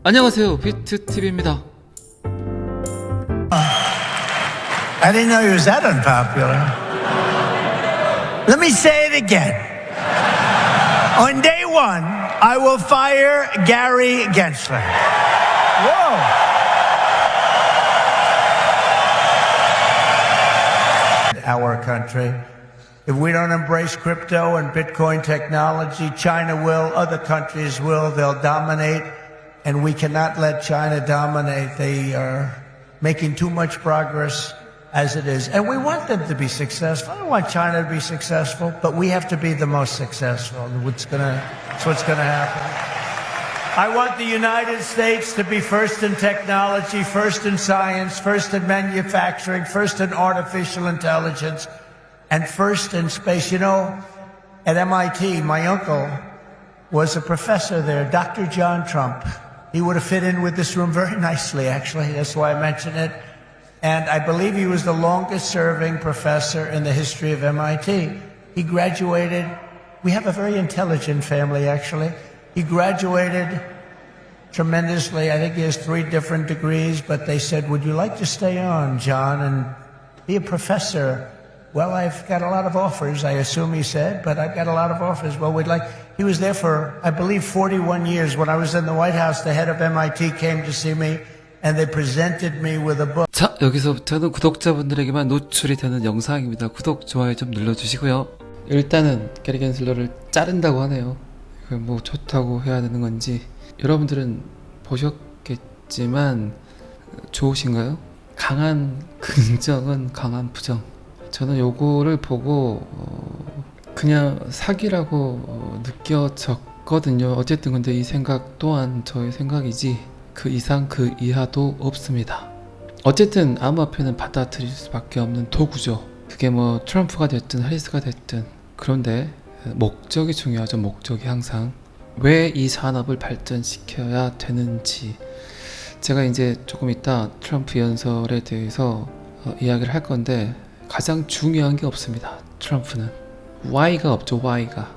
안녕하세요, 비트TV입니다. I didn't know he was that unpopular. Let me say it again. On day one, I will fire Gary Gensler. Whoa. Our country. If we don't embrace crypto and Bitcoin technology, China will, other countries will, they'll dominate, and we cannot let China dominate. They are making too much progress as it is. And we want them to be successful. I don't want China to be successful, but we have to be the most successful. That's what's gonna happen. I want the United States to be first in technology, first in science, first in manufacturing, first in artificial intelligence, and first in space. You know, at MIT, my uncle was a professor there, Dr. John Trump. He would have fit in with this room very nicely, actually. That's why I mentioned it. And I believe he was the longest serving professor in the history of MIT. He graduated, we have a very intelligent family, actually. He graduated tremendously. I think he has 3 different degrees, but they said, would you like to stay on, John, and be a professor? Well, I've got a lot of offers, I assume he said, but I've got a lot of offers. Well, he was there for, I believe, 41 years. When I was in the White House, the head of MIT came to see me, and they presented me with a book. 자, 여기서부터는 구독자분들에게만 노출이 되는 영상입니다. 구독, 좋아요 좀 눌러주시고요. 일단은 게리 겐슬러를 자른다고 하네요. 이거 뭐 좋다고 해야 되는 건지 여러분들은 보셨겠지만 좋으신가요? 강한 긍정은 강한 부정. 저는 요거를 보고 그냥 사기라고 느껴졌거든요. 어쨌든 근데 이 생각 또한 저의 생각이지 그 이상 그 이하도 없습니다. 어쨌든 암호화폐는 받아들일 수밖에 없는 도구죠. 그게 뭐 트럼프가 됐든 해리스가 됐든. 그런데 목적이 중요하죠. 목적이 항상 왜 이 산업을 발전시켜야 되는지. 제가 이제 조금 이따 트럼프 연설에 대해서 이야기를 할 건데 가장 중요한 게 없습니다. 트럼프는 Why가 없죠. Why가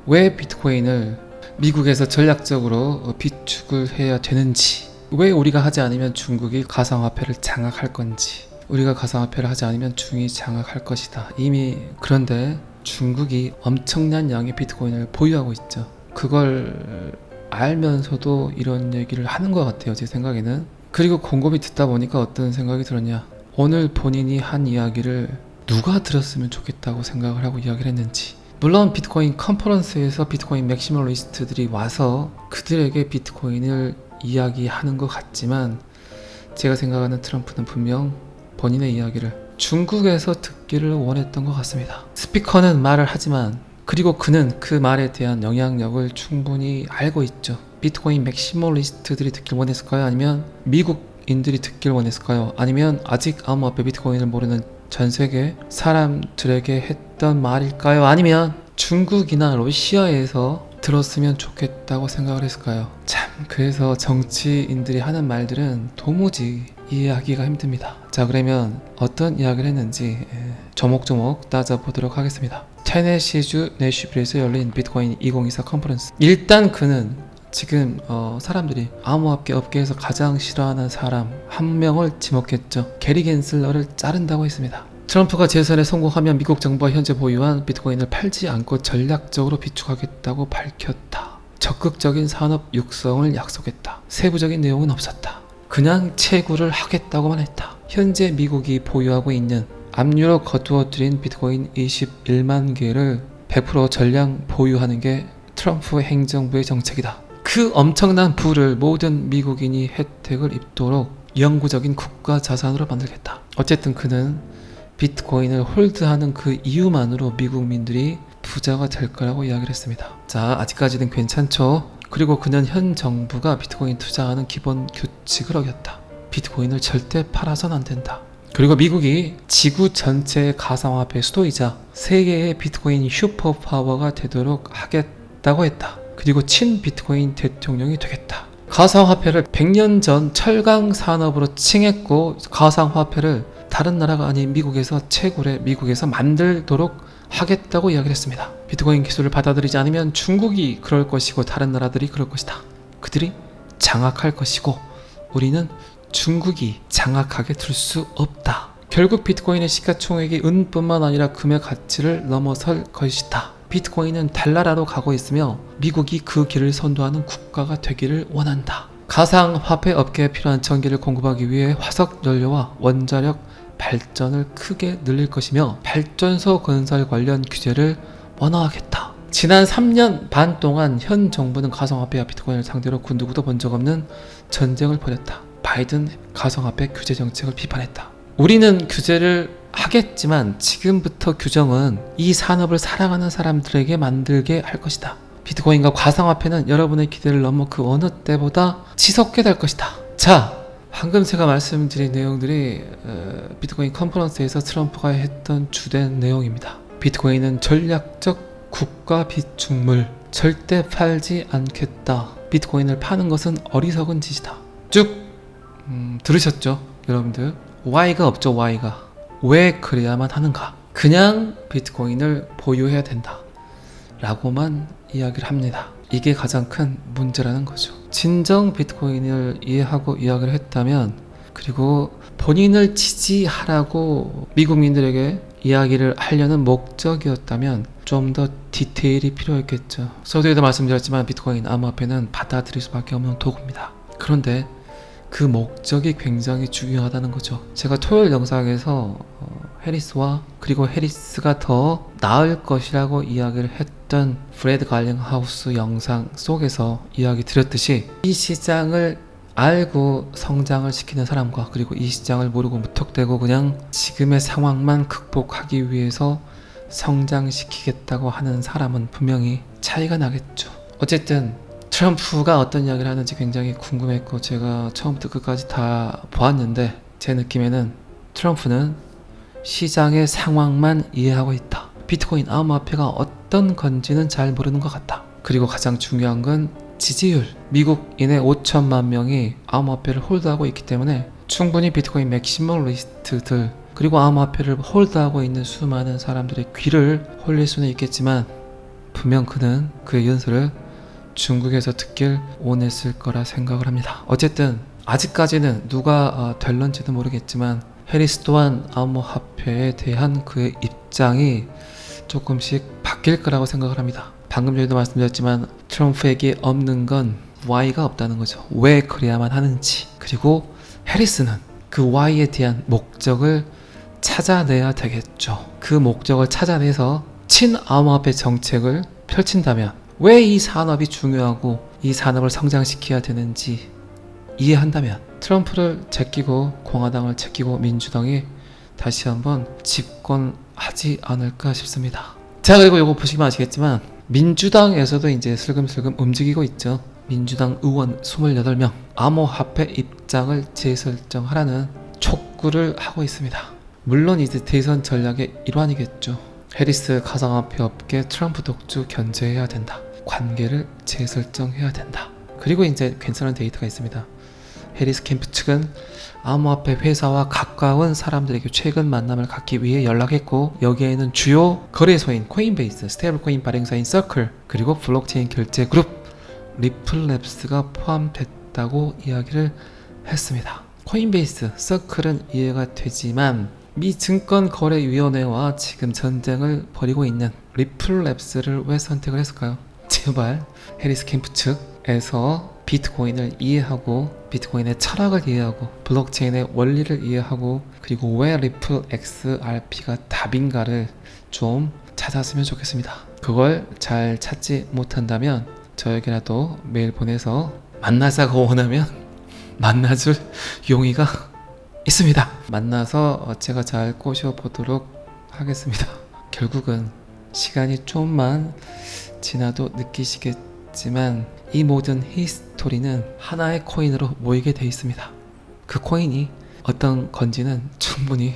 왜 비트코인을 미국에서 전략적으로 비축을 해야 되는지, 왜 우리가 하지 않으면 중국이 가상화폐를 장악할 건지, 우리가 가상화폐를 하지 않으면 중국이 장악할 것이다. 이미 그런데 중국이 엄청난 양의 비트코인을 보유하고 있죠. 그걸 알면서도 이런 얘기를 하는 것 같아요, 제 생각에는. 그리고 곰곰이 듣다 보니까 어떤 생각이 들었냐, 오늘 본인이 한 이야기를 누가 들었으면 좋겠다고 생각을 하고 이야기를 했는지. 물론 비트코인 컨퍼런스에서 비트코인 맥시멀리스트들이 와서 그들에게 비트코인을 이야기하는 것 같지만 제가 생각하는 트럼프는 분명 본인의 이야기를 중국에서 듣기를 원했던 것 같습니다. 스피커는 말을 하지만, 그리고 그는 그 말에 대한 영향력을 충분히 알고 있죠. 비트코인 맥시멀리스트들이 듣길 원했을까요? 아니면 미국인들이 듣길 원했을까요? 아니면 아직 암호화폐 비트코인을 모르는 전 세계 사람들에게 했던 말일까요? 아니면 중국이나 러시아에서 들었으면 좋겠다고 생각을 했을까요? 참, 그래서 정치인들이 하는 말들은 도무지 이해하기가 힘듭니다. 자, 그러면 어떤 이야기를 했는지 조목조목 따져보도록 하겠습니다. 테네시주 내슈빌에서 열린 비트코인 2024 컨퍼런스. 일단 그는 지금 사람들이 암호화폐 업계에서 가장 싫어하는 사람 한 명을 지목했죠. 게리 겐슬러를 자른다고 했습니다. 트럼프가 재선에 성공하면 미국 정부가 현재 보유한 비트코인을 팔지 않고 전략적으로 비축하겠다고 밝혔다. 적극적인 산업 육성을 약속했다. 세부적인 내용은 없었다. 그냥 채굴을 하겠다고만 했다. 현재 미국이 보유하고 있는 압류로 거두어들인 비트코인 21만 개를 100% 전량 보유하는 게 트럼프 행정부의 정책이다. 그 엄청난 부를 모든 미국인이 혜택을 입도록 영구적인 국가 자산으로 만들겠다. 어쨌든 그는 비트코인을 홀드하는 그 이유만으로 미국민들이 부자가 될 거라고 이야기를 했습니다. 자, 아직까지는 괜찮죠? 그리고 그는 현 정부가 비트코인 투자하는 기본 규칙을 어겼다. 비트코인을 절대 팔아서는 안 된다. 그리고 미국이 지구 전체의 가상화폐 수도이자 세계의 비트코인 슈퍼파워가 되도록 하겠다고 했다. 그리고 친 비트코인 대통령이 되겠다. 가상화폐를 100년 전 철강 산업으로 칭했고 가상화폐를 다른 나라가 아닌 미국에서 채굴해 미국에서 만들도록 하겠다고 이야기를 했습니다. 비트코인 기술을 받아들이지 않으면 중국이 그럴 것이고 다른 나라들이 그럴 것이다. 그들이 장악할 것이고 우리는 중국이 장악하게 둘 수 없다. 결국 비트코인의 시가총액이 은뿐만 아니라 금의 가치를 넘어설 것이다. 비트코인은 달나라로 가고 있으며 미국이 그 길을 선도하는 국가가 되기를 원한다. 가상화폐 업계에 필요한 전기를 공급하기 위해 화석 연료와 원자력 발전을 크게 늘릴 것이며 발전소 건설 관련 규제를 완화하겠다. 지난 3년 반 동안 현 정부는 가상화폐와 비트코인을 상대로 그 누구도 본 적 없는 전쟁을 벌였다. 바이든 가상화폐 규제 정책을 비판했다. 우리는 규제를 하겠지만 지금부터 규정은 이 산업을 사랑하는 사람들에게 만들게 할 것이다. 비트코인과 가상화폐는 여러분의 기대를 넘어 그 어느 때보다 치솟게 될 것이다. 자, 방금 제가 말씀드린 내용들이 비트코인 컨퍼런스에서 트럼프가 했던 주된 내용입니다. 비트코인은 전략적 국가 비축물, 절대 팔지 않겠다. 비트코인을 파는 것은 어리석은 짓이다. 쭉 들으셨죠? 여러분들 Y가 없죠. Y가 왜 그래야만 하는가? 그냥 비트코인을 보유해야 된다 라고만 이야기를 합니다. 이게 가장 큰 문제라는 거죠. 진정 비트코인을 이해하고 이야기를 했다면, 그리고 본인을 지지하라고 미국민들에게 이야기를 하려는 목적이었다면 좀 더 디테일이 필요했겠죠. 서두에도 말씀드렸지만 비트코인 암호화폐는 받아들일 수밖에 없는 도구입니다. 그런데 그 목적이 굉장히 중요하다는 거죠. 제가 토요일 영상에서 해리스와 그리고 해리스가 더 나을 것이라고 이야기를 했던 프레드 갈링하우스 영상 속에서 이야기 드렸듯이 이 시장을 알고 성장을 시키는 사람과 그리고 이 시장을 모르고 무턱대고 그냥 지금의 상황만 극복하기 위해서 성장시키겠다고 하는 사람은 분명히 차이가 나겠죠. 어쨌든 트럼프가 어떤 이야기를 하는지 굉장히 궁금했고 제가 처음부터 끝까지 다 보았는데 제 느낌에는 트럼프는 시장의 상황만 이해하고 있다. 비트코인 암호화폐가 어떤 건지는 잘 모르는 것 같다. 그리고 가장 중요한 건 지지율. 미국인의 5천만 명이 암호화폐를 홀드하고 있기 때문에 충분히 비트코인 맥시멀리스트들 그리고 암호화폐를 홀드하고 있는 수많은 사람들의 귀를 홀릴 수는 있겠지만 분명 그는 그의 연설을 중국에서 듣길 원했을 거라 생각을 합니다. 어쨌든 아직까지는 누가 될런지도 모르겠지만 해리스 또한 암호화폐에 대한 그의 입장이 조금씩 바뀔 거라고 생각을 합니다. 방금 전에도 말씀드렸지만 트럼프에게 없는 건 Y가 없다는 거죠. 왜 그래야만 하는지. 그리고 해리스는 그 Y에 대한 목적을 찾아내야 되겠죠. 그 목적을 찾아내서 친암호화폐 정책을 펼친다면 왜 이 산업이 중요하고 이 산업을 성장시켜야 되는지 이해한다면 트럼프를 제끼고 공화당을 제끼고 민주당이 다시 한번 집권하지 않을까 싶습니다. 자, 그리고 이거 보시면 아시겠지만 민주당에서도 이제 슬금슬금 움직이고 있죠. 민주당 의원 28명 암호화폐 입장을 재설정하라는 촉구를 하고 있습니다. 물론 이제 대선 전략의 일환이겠죠. 해리스 가상화폐 업계 트럼프 독주 견제해야 된다. 관계를 재설정해야 된다. 그리고 이제 괜찮은 데이터가 있습니다. 해리스 캠프 측은 암호화폐 회사와 가까운 사람들에게 최근 만남을 갖기 위해 연락했고 여기에는 주요 거래소인 코인베이스, 스테이블코인 발행사인 서클, 그리고 블록체인 결제 그룹 리플랩스가 포함됐다고 이야기를 했습니다. 코인베이스, 서클은 이해가 되지만 미 증권거래위원회와 지금 전쟁을 벌이고 있는 리플랩스를 왜 선택을 했을까요? 제발 해리스 캠프 측에서 비트코인을 이해하고 비트코인의 철학을 이해하고 블록체인의 원리를 이해하고 그리고 왜 리플 XRP가 답인가를 좀 찾았으면 좋겠습니다. 그걸 잘 찾지 못한다면 저에게라도 메일 보내서 만나자고 원하면 만나줄 용의가 있습니다. 만나서 제가 잘 꼬셔보도록 하겠습니다. 결국은 시간이 좀만 지나도 느끼시겠지만 이 모든 히스토리는 하나의 코인으로 모이게 돼 있습니다. 그 코인이 어떤 건지는 충분히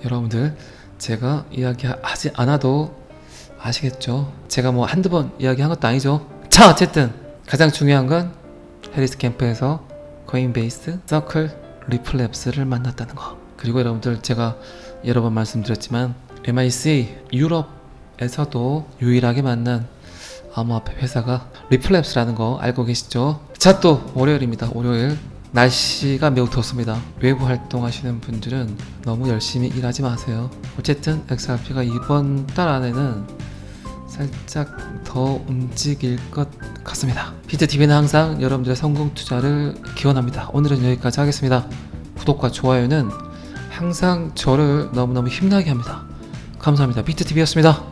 여러분들 제가 이야기하지 않아도 아시겠죠? 제가 뭐 한두 번 이야기한 것도 아니죠. 자, 어쨌든 가장 중요한 건 해리스 캠프에서 코인베이스, 서클, 리플랩스를 만났다는 거. 그리고 여러분들 제가 여러 번 말씀드렸지만 MIC 유럽에서도 유일하게 만난 암호화폐 회사가 리플랩스라는 거 알고 계시죠? 자, 또 월요일입니다. 월요일 날씨가 매우 덥습니다. 외부 활동하시는 분들은 너무 열심히 일하지 마세요. 어쨌든 XRP가 이번 달 안에는 살짝 더 움직일 것 같습니다. 비트TV는 항상 여러분들의 성공 투자를 기원합니다. 오늘은 여기까지 하겠습니다. 구독과 좋아요는 항상 저를 너무너무 힘나게 합니다. 감사합니다. 비트TV였습니다.